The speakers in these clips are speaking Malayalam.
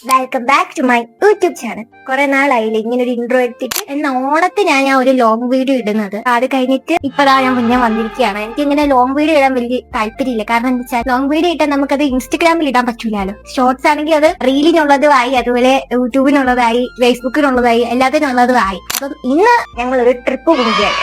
Welcome back to my YouTube channel. കുറെ നാളായില്ലേ ഇങ്ങനെ ഒരു ഇൻട്രോ എടുത്തിട്ട്. എന്ന ഓണത്തിന് ഞാൻ ഒരു ലോങ് വീഡിയോ ഇടുന്നത്. അത് കഴിഞ്ഞിട്ട് ഇപ്പതാ ഞാൻ മുന്നേ വന്നിരിക്കുകയാണ്. എനിക്ക് ഇങ്ങനെ ലോങ് വീഡിയോ ഇടാൻ വലിയ താല്പര്യമില്ല. കാരണം എന്താ വെച്ചാൽ ലോങ് വീഡിയോ ഇട്ടാൽ നമുക്കത് ഇൻസ്റ്റഗ്രാമിൽ ഇടാൻ പറ്റൂലോ. ഷോർട്സ് ആണെങ്കിൽ അത് റീലിനുള്ളതുമായി, അതുപോലെ യൂട്യൂബിനുള്ളതായി, ഫേസ്ബുക്കിനുള്ളതായി, എല്ലാത്തിനുള്ളതുമായി. അപ്പം ഇന്ന് ഞങ്ങൾ ഒരു ട്രിപ്പ് പോവുകയാണ്.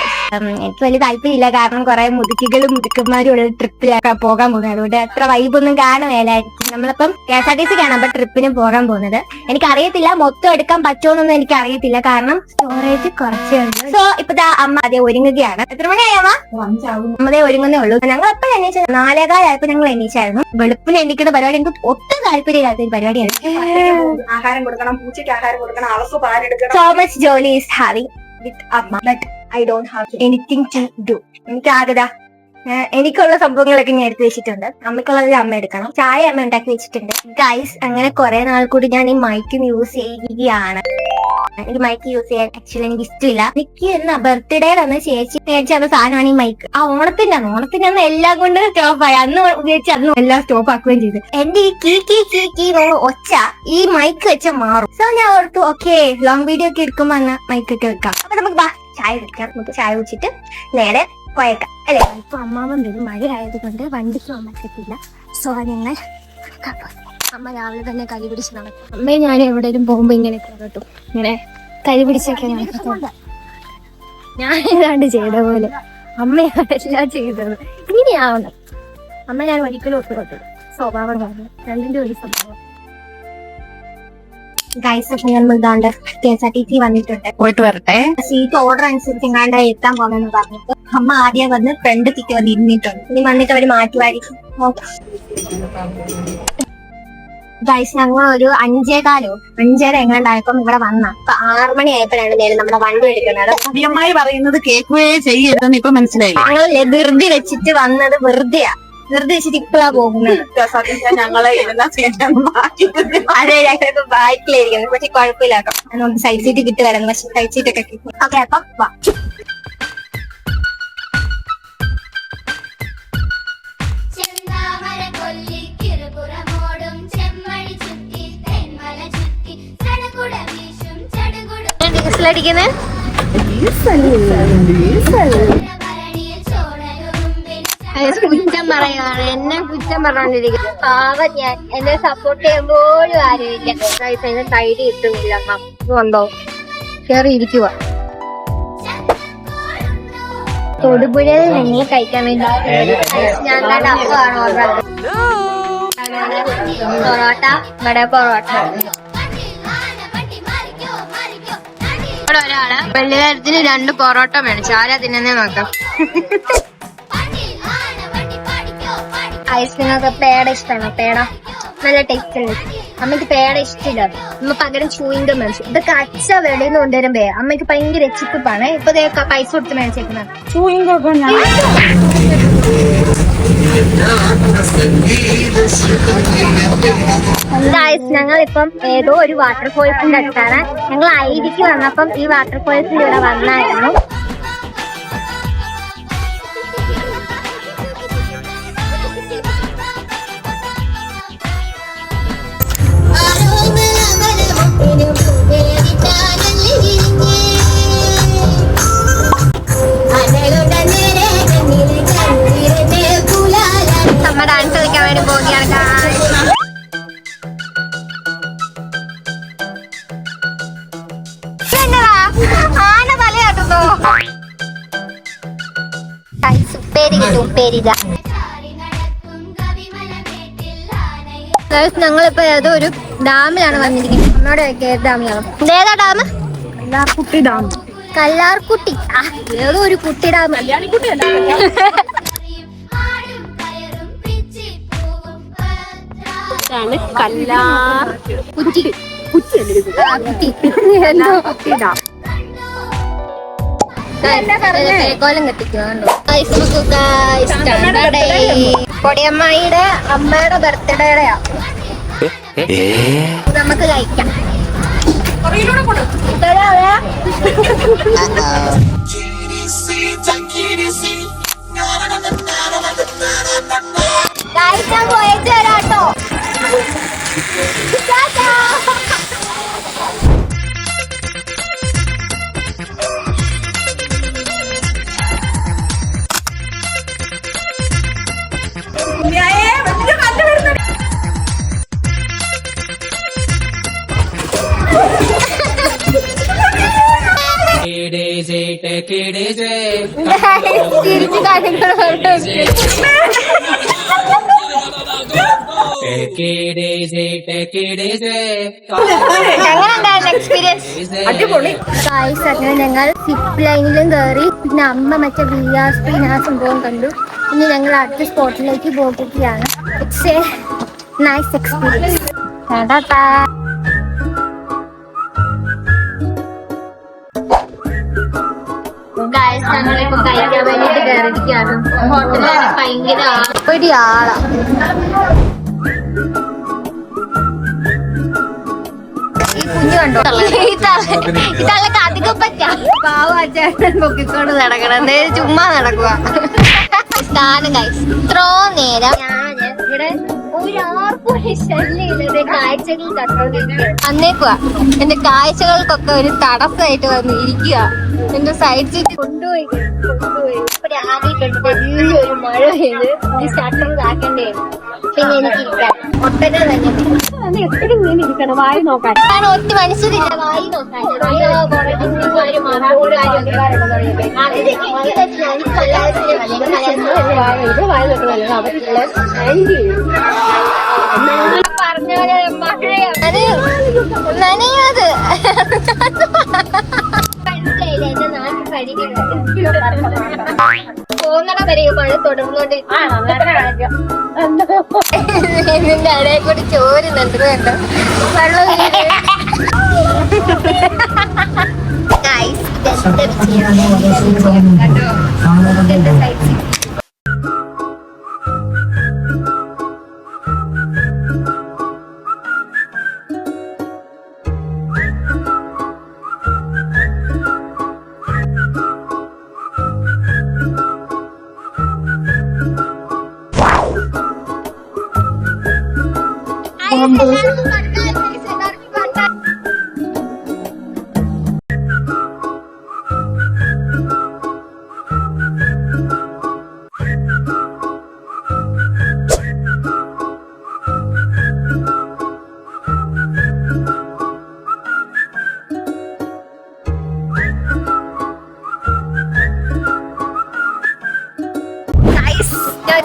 എനിക്ക് വലിയ താല്പര്യമില്ല, കാരണം കുറെ മുതുക്കികളും മുതുക്കന്മാരും ഉള്ള ട്രിപ്പിലൊക്കെ പോകാൻ പോകുന്നത്. അതുകൊണ്ട് അത്ര വൈബൊന്നും കാണുകയില്ലായിരിക്കും. നമ്മളിപ്പം KSRTC കാണാൻ ട്രിപ്പിന് പോകാൻ പോകുന്നത്. എനിക്കറിയത്തില്ല മൊത്തം എടുക്കാൻ പറ്റുമോന്നൊന്നും എനിക്ക് അറിയത്തില്ല, കാരണം സ്റ്റോറേജ് കുറച്ചുണ്ട്. സോ ഇപ്പത്തെ അമ്മ അതേ ഒരുങ്ങുകയാണ്. എത്ര മണിയായമ്മ? അമ്മതേ ഒരുങ്ങുന്നേ ഉള്ളൂ. ഞങ്ങൾ എപ്പോഴും എണീച്ചത് 4:15 ഞങ്ങൾ എണീച്ചായിരുന്നു. വെളുപ്പിന് എണീക്കുന്ന പരിപാടി എനിക്ക് ഒട്ടും താല്പര്യമില്ലാത്ത ഒരു പരിപാടിയാണ്. ആഹാരം കൊടുക്കണം, പൂച്ചയ്ക്ക് ആഹാരം കൊടുക്കണം, അവർക്ക് പാലെടുക്കണം. സോ മച്ച് ജോലി ഈസ് ഹാവിംഗ് വിത്ത് അമ്മ, but I don't have anything to do. എനിക്കാകതാ എനിക്കുള്ള സംഭവങ്ങളൊക്കെ ഞാൻ എടുത്ത് വെച്ചിട്ടുണ്ട്. അമ്മയ്ക്കുള്ളത് അമ്മ എടുക്കണം. ചായ അമ്മ ഉണ്ടാക്കി വെച്ചിട്ടുണ്ട്. ഗൈസ്, അങ്ങനെ കുറെ നാൾ കൂടി ഞാൻ ഈ മൈക്കും യൂസ് ചെയ്യുകയാണ്. എനിക്ക് മൈക്ക് യൂസ് ചെയ്യാൻ ആക്ച്വലി എനിക്ക് ഇഷ്ടമില്ല. എനിക്ക് എന്നാ ബർത്ത്ഡേ അന്ന് ചേച്ചി മേടിച്ച സാധനമാണ് ഈ മൈക്ക്. ആ ഓണത്തിന്റെ അന്ന് എല്ലാം കൊണ്ട് സ്റ്റോപ്പായി. അന്ന് ഉപയോഗിച്ച് അന്ന് എല്ലാം സ്റ്റോപ്പ് ആക്കുകയും ചെയ്തു. എന്റെ ഈ കീ ഒച്ച ഈ മൈക്ക് വെച്ച മാറും. സോ ഞാൻ ഓർത്തു ഓക്കെ, ലോങ് വീഡിയോ ഒക്കെ എടുക്കുമ്പോ അന്ന് മൈക്ക് ഒക്കെ വെക്കാം. അപ്പൊ നമുക്ക് ചായ കുടിക്കാം. നമുക്ക് ചായ കുടിച്ചിട്ട് നേരെ പോയേക്കാം അല്ലേ. ഇപ്പൊ അമ്മാവൻ വരും. മഴ ആയതുകൊണ്ട് വണ്ടിക്ക് പോകാൻ പറ്റത്തില്ല. സോ ഞങ്ങൾ അമ്മ രാവിലെ തന്നെ കൈ പിടിച്ച് നടക്കും. അമ്മയെ ഞാൻ എവിടെയും പോകുമ്പോ ഇങ്ങനെ കേട്ടോ, ഇങ്ങനെ കൈ പിടിച്ചൊക്കെ ഞാൻ ഏതാണ്ട് ചെയ്ത പോലെ അമ്മയാണെല്ലാം ചെയ്തത്. ഇങ്ങനെയാവണം അമ്മ. ഞാൻ ഒരിക്കലും ഒത്തുകൊട്ടു സ്വഭാവം കാരണം രണ്ടിന്റെ ഒരു സ്വഭാവം. ഗൈസ്, നമ്മൾ ഇതാണ്ട് KSRTC വന്നിട്ടുണ്ട്. പോയിട്ട് വരട്ടെ. സീറ്റ് ഓർഡർ അനുസരിച്ച് എങ്ങാണ്ട് എത്താൻ പോണെന്ന് പറഞ്ഞിട്ട് അമ്മ ആദ്യം വന്ന് ഫ്രണ്ട് സീറ്റ് വന്ന് ഇരുന്നിട്ടുണ്ട്. ഇനി വന്നിട്ട് അവര് മാറ്റുമായിരിക്കും. ഗൈസ്, ഞങ്ങൾ ഒരു 5:15 എങ്ങാണ്ടായപ്പം ഇവിടെ വന്ന 6 മണി ആയപ്പോഴാണ് നേരം നമ്മുടെ വണ്ടി എടുക്കുന്നത്. അധികമായി പറയുന്നത് കേൾക്കുകയേ ചെയ്യരുതെന്ന് ഇപ്പൊ മനസ്സിലായി. ഞങ്ങൾ ധൃതി വെച്ചിട്ട് വന്നത് വെറുതെയാ. വെറുതെ വെച്ചിട്ട് ഇപ്പഴാ പോകുന്നത്. ഞങ്ങളെ അതെ, ഞങ്ങൾക്ക് ബാക്കിലായിരിക്കും. പക്ഷെ കുഴപ്പമില്ലാട്ടോ, നമുക്ക് സൈഡ് സീറ്റ് കിട്ടുകയായിരുന്നു. പക്ഷെ സൈഡ് സീറ്റ് ഒക്കെ കിട്ടും. ഓക്കെ, അപ്പം വാ. കുറ്റം പറയുകയാണ്, എന്നെ കുറ്റം പറഞ്ഞോണ്ടിരിക്കുന്നു. പാവം ഞാൻ. എന്നെ സപ്പോർട്ട് ചെയ്യാൻ പോലും ആരുമില്ല. അതിന് തൈര് കിട്ടുന്നില്ല. വന്നോ കയറി ഇരിക്കുക. തൊടുപുഴയിൽ നിങ്ങൾ കഴിക്കാൻ വേണ്ടി ഞാൻ അപ്പമാണ് ഓർഡർ. പൊറോട്ട, ഇവിടെ പൊറോട്ട. ഇവിടെ ഒരാള് വെള്ളിയാരത്തിന് 2 പൊറോട്ട മേടിച്ചു. ആരാ തിന്നെ നോക്കാം. നിങ്ങൾക്ക് പേട ഇഷ്ടമാണോ? പേട നല്ല ടേസ്റ്റ് ഉണ്ട്. അമ്മയ്ക്ക് പേട ഇഷ്ടമില്ല. അമ്മ പകരം ചൂയിങ്കം മേടിച്ചു. ഇതൊക്കെ അച്ഛ വെളിയിൽ നിന്ന് കൊണ്ടുവരുമ്പേ അമ്മയ്ക്ക് ഭയങ്കര എച്ചിപ്പാണ്. ഇപ്പൊ പൈസ കൊടുത്ത് മേടിച്ചേക്കുന്നത് ചൂയിങ്കൊക്കെ. ഞങ്ങളിപ്പം ഏതോ ഒരു വാട്ടർഫോൾസിന്റെ അടുത്താണ്. ഞങ്ങൾ ഐഡിക്ക് വന്നപ്പം ഈ വാട്ടർഫോൾസിന്റെ ഇവിടെ വന്നായിരുന്നു. അമ്മ ഡാൻസ് കളിക്കാൻ വേണ്ടി പോവുകയാണ്. ആന തലയാട്ടുന്നോ? ഉപ്പേരി കിട്ടും, ഉപ്പേരി. ഞങ്ങളിപ്പോ ഏതോ ഒരു ഡാമിലാണ് വന്നിരിക്കുന്നത്. നമ്മുടെ ഡാമിലാണ്. ഇതേതാ ഡാം? കല്ലാർകുട്ടി ഡാം. കല്ലാർകുട്ടി, ഏതോ ഒരു കുട്ടി ഡാം. കോലം കെട്ടിക്കുന്നുണ്ടോ? പൊടിയമ്മായിയുടെ അമ്മയുടെ ബർത്ത്ഡേയുടെയാ. നമുക്ക് കഴിക്കാം. കഴിക്കാൻ പോയേച്ചു വരാട്ടോ. തിരിച്ചു കാര്യങ്ങൾ എക്സ്പീരിയൻസ് അടിപൊളി. അങ്ങനെ ഞങ്ങൾ സിപ്പ് ലൈനിലും കയറി, പിന്നെ അമ്മ മറ്റേ വിയാസ് ആ സംഭവം കണ്ടു. ഇനി ഞങ്ങൾ അടുത്ത സ്പോട്ടിലേക്ക് പോകുകയാണ്. It's A nice experience. ഞങ്ങളിപ്പോ കഴിക്കാൻ വേണ്ടിട്ട് കയറിയിരിക്കുകയാണ്. ഹോട്ടലാണ് ഭയങ്കര ഒരു ആളാ. ഈ കുഞ്ഞു കണ്ടോ, ഇതല്ല അധികം പറ്റാ പാവച്ചേട്ടൻ പൊക്കിക്കൊണ്ട് നടക്കണം, ചുമ്മാ നടക്കുക. ഇത്രോ നേരം ഞാന് ഇവിടെ ഒരാർക്കും ശല്യമില്ലാതെ കാഴ്ചകൾ കണ്ടോണ്ടിരിക്കുക. അന്നേക്കുവാ എന്റെ കാഴ്ചകൾക്കൊക്കെ ഒരു തടസ്സമായിട്ട് വന്നിരിക്കുക. എന്റെ സൈഡ് സീറ്റ് കൊണ്ടുപോയി ഇപ്പൊ ആദ്യം കണ്ടു വലിയൊരു മഴ പെയ്ത് ഈ ഷട്ടർ ഇതാക്കണ്ടേ. പിന്നെ എനിക്ക് ഇരിക്കാൻ ഒട്ടനെ തന്നെ എപ്പോഴും ഇങ്ങനെ ഇരിക്കണം, വായി നോക്കാൻ. കാരണം ഒത്തിരി മനുഷ്യരില്ല വായി നോക്കാൻ. പറഞ്ഞ നനയത് എന്റെ നാട്ടിൽ പോകുന്നട വരെ മഴ തുടർന്നുകൊണ്ട് ഇതിന്റെ ഇടയിൽ കൂടി ചോരുന്നുണ്ട് കേട്ടോ വെള്ളം.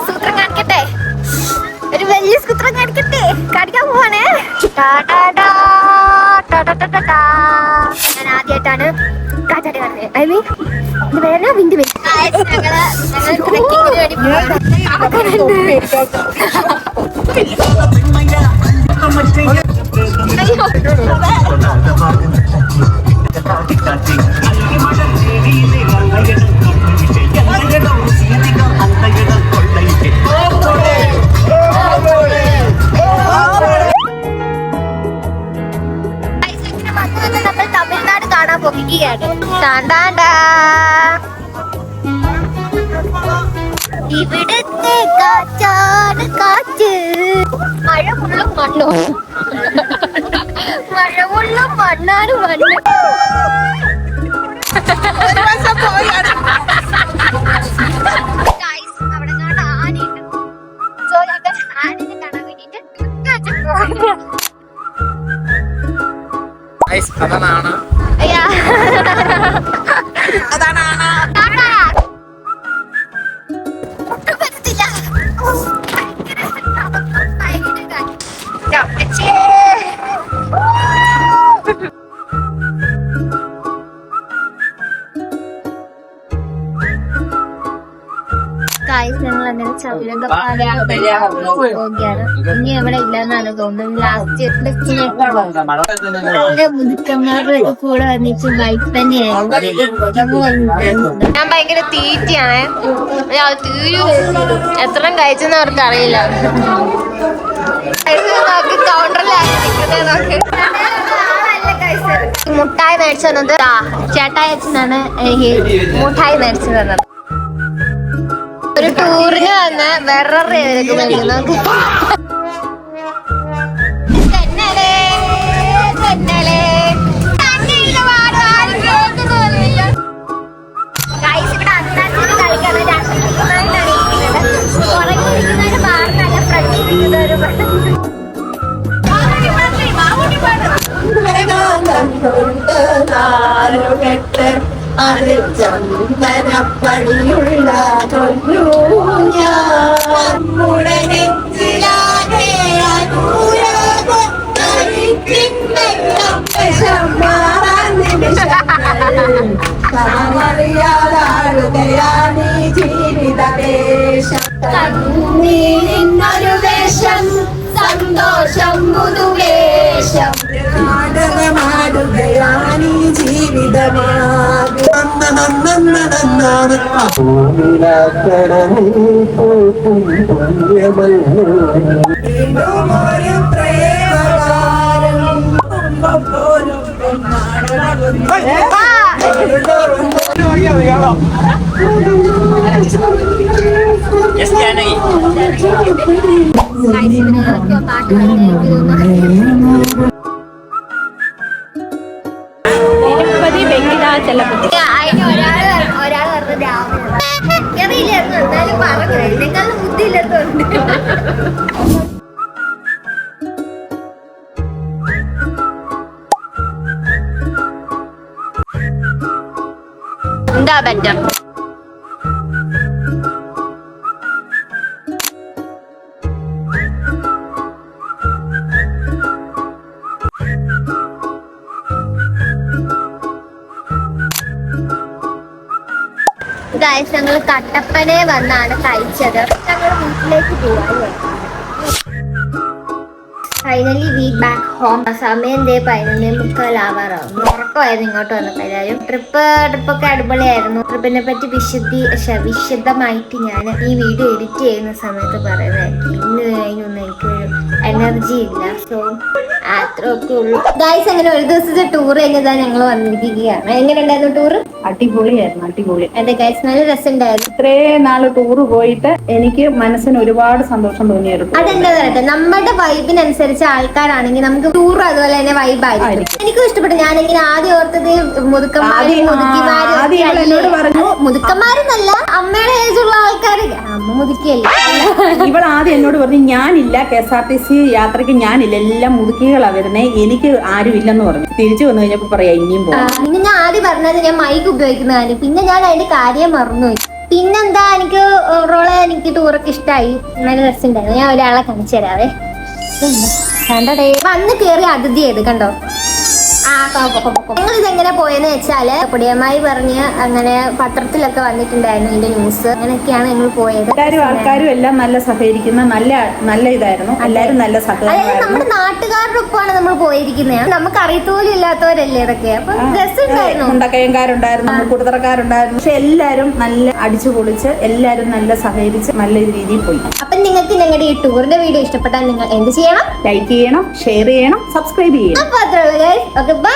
സൂത്രം കാണിക്കട്ടെ, ഒരു വലിയ സൂത്രം കാണിക്കട്ടെ, കാണിക്കാൻ പോവാണേ. ഞാൻ ആദ്യമായിട്ടാണ് കാറ്റാടി കാണുന്നത്. ഐ മീൻ ഇത് വേറെ വിൻഡ് വേണ്ടി നമ്മൾ തമിഴ്നാട് കാണാൻ പോകുകയാണ്. ഇവിടുത്തെ കാറ്റാണ് കാറ്റ്. മഴമുള്ളും മണ്ണോ, മഴമുള്ളും മണ്ണാണ് മണ്ണ്. അവിടെ കാണാൻ ആനയുണ്ട്. സോ ഞങ്ങൾ ആനയെ കാണാൻ വേണ്ടിട്ട് അതാണ് ഞങ്ങൾ അങ്ങനെ ചതുരംഗപ്പാലയാണ്. ഇനി എവിടെ ഇല്ലെന്നാണ് തോന്നുന്നത്. ലാസ്റ്റ് മുതുക്കന്മാരുടെ കൂടെ വന്നിട്ട് ബൈക്ക് തന്നെയായിരുന്നു. ഞാൻ ഭയങ്കര തീറ്റയാണ്, എത്ര കഴിച്ചെന്ന് അവർക്ക് അറിയില്ല. മുട്ടായി മേടിച്ചു തന്നത് ചേട്ടായി അച്ഛനാണ് എനിക്ക് മുട്ടായി മേടിച്ചു തന്നത്. ഒരു ടൂറിന് വന്ന് വേറെ അത് ചന്ദനപ്പടിയുള്ള കൊല്ലൂ ഞാൻ മുടനെത്തിലാകെ അനുരാഗം അറിയാതാടുകയാണ് ജീവിതവേഷം കണ്ണീരിന്നൊരു വേഷം സന്തോഷം പുതുവേഷം നാടകമാടുകയാണ് ജീവിതമാകും ഒരു പ്രേമകാരം പോലും ഒരാൾ അറിയില്ലായിരുന്നു എന്നാലും പറഞ്ഞു എന്നെക്കാളും ബുദ്ധിയില്ലാത്തതുണ്ട്. എന്താ ബെറ്റർ? ഗൈസ് ഞങ്ങൾ കട്ടപ്പനെ വന്നാണ് കഴിച്ചത്. ഞങ്ങൾ വീട്ടിലേക്ക് പോവാല്ലേ. Finally we back home. സമയം 11:45 ഉറക്കമായിരുന്നു ഇങ്ങോട്ട് വന്നപ്പോൾ. എല്ലാവരും ട്രിപ്പൊക്കെ അടിപൊളിയായിരുന്നു. ട്രിപ്പിനെ പറ്റി വിശദമായിട്ട് ഞാൻ ഈ വീഡിയോ എഡിറ്റ് ചെയ്യുന്ന സമയത്ത് പറയുന്നതായിരിക്കും. ഇന്ന് അതിനൊന്നും എനിക്കൊരു എനർജി ഇല്ല. സോ അത്രയൊക്കെ ഉള്ളൂ ഗൈസ്. അങ്ങനെ ഒരു ദിവസത്തെ ടൂർ കഴിഞ്ഞതാ ഞങ്ങൾ വന്നിരിക്കുകയാണ്. എങ്ങനെ ഉണ്ടായിരുന്നു ടൂർ? അടിപൊളിയായിരുന്നു, അടിപൊളി. അതെ ഗൈസ്, നല്ല രസമുണ്ടായിരുന്നു. ഇത്രയും നാള് ടൂറ് പോയിട്ട് എനിക്ക് മനസ്സിന് ഒരുപാട് സന്തോഷം തോന്നിയായിരുന്നു. അതെന്താ പറയട്ടെ, നമ്മുടെ വൈബിനനുസരിച്ച് ആൾക്കാരാണെങ്കിൽ നമുക്ക് ടൂർ അതുപോലെ തന്നെ വൈബായിരിക്കും. എനിക്കും ഇഷ്ടപ്പെട്ടു. ഞാനിങ്ങനെ ആദ്യം ഓർത്തത് മുതുക്കന്മാരെന്നല്ല, അമ്മയുടെ ഏജുള്ള ആൾക്കാർ. അമ്മ മുതുക്കിയല്ലേ. ഇവൾ ആദ്യം എന്നോട് പറഞ്ഞു ഞാനില്ല, KSRTC യാത്രക്ക് ഞാനില്ല, എല്ലാം മുതുക്കികളാ വരുന്നേ, എനിക്ക് ആരും ഇല്ലെന്ന് പറഞ്ഞു. തിരിച്ചു വന്നു കഴിഞ്ഞപ്പോ പറയാ ഇനിയും പോകാം. പിന്നെ ഞാൻ ആദ്യം പറഞ്ഞത് ഞാൻ മൈക്ക് ഉപയോഗിക്കുന്ന കാര്യം. പിന്നെ ഞാൻ അതിന്റെ കാര്യം മറന്നുപോയി. പിന്നെന്താ, എനിക്ക് ഓവറോള് എനിക്ക് ടൂറൊക്കെ ഇഷ്ടമായി. നല്ല രസമുണ്ടായിരുന്നു. ഞാൻ ഒരാളെ കാണിച്ചു തരാവേ. കണ്ടടേ, വന്ന് കേറി അതിഥി ചെയ്ത് കണ്ടോ. ഞങ്ങൾ ഇതെങ്ങനെ പോയെന്ന് വെച്ചാല് പൊടിയമ്മായി പറഞ്ഞ് അങ്ങനെ പത്രത്തിലൊക്കെ വന്നിട്ടുണ്ടായിരുന്നു ഇതിന്റെ ന്യൂസ്. അങ്ങനെയൊക്കെയാണ് ഞങ്ങൾ പോയത്. ആൾക്കാരും എല്ലാം നല്ല സഹകരിക്കുന്ന നല്ല ഇതായിരുന്നു. എല്ലാരും നല്ല അതായത് നമ്മുടെ നാട്ടുകാരുടെ ഒപ്പമാണ് നമ്മൾ പോയിരിക്കുന്നത്. നമുക്ക് അറിയത്തോലും ഇല്ലാത്തവരല്ലേ ഇതൊക്കെ. അപ്പൊ രസമുണ്ടായിരുന്നു. മുണ്ടക്കയംകാരുണ്ടായിരുന്നു, കൂട്ടുതറക്കാരുണ്ടായിരുന്നു. പക്ഷെ എല്ലാരും നല്ല അടിച്ചു പൊളിച്ച് എല്ലാരും നല്ല സഹകരിച്ച് നല്ല രീതിയിൽ പോയി. അപ്പൊ നിങ്ങൾക്ക് ഞങ്ങളുടെ ഈ ടൂറിന്റെ വീഡിയോ ഇഷ്ടപ്പെട്ടാൽ നിങ്ങൾ എന്ത് ചെയ്യണം? ലൈക്ക് ചെയ്യണം, ഷെയർ ചെയ്യണം, സബ്സ്ക്രൈബ് ചെയ്യണം. അപ്പൊ അത്രയുള്ളൂ ഗൈസ്. Okay, by.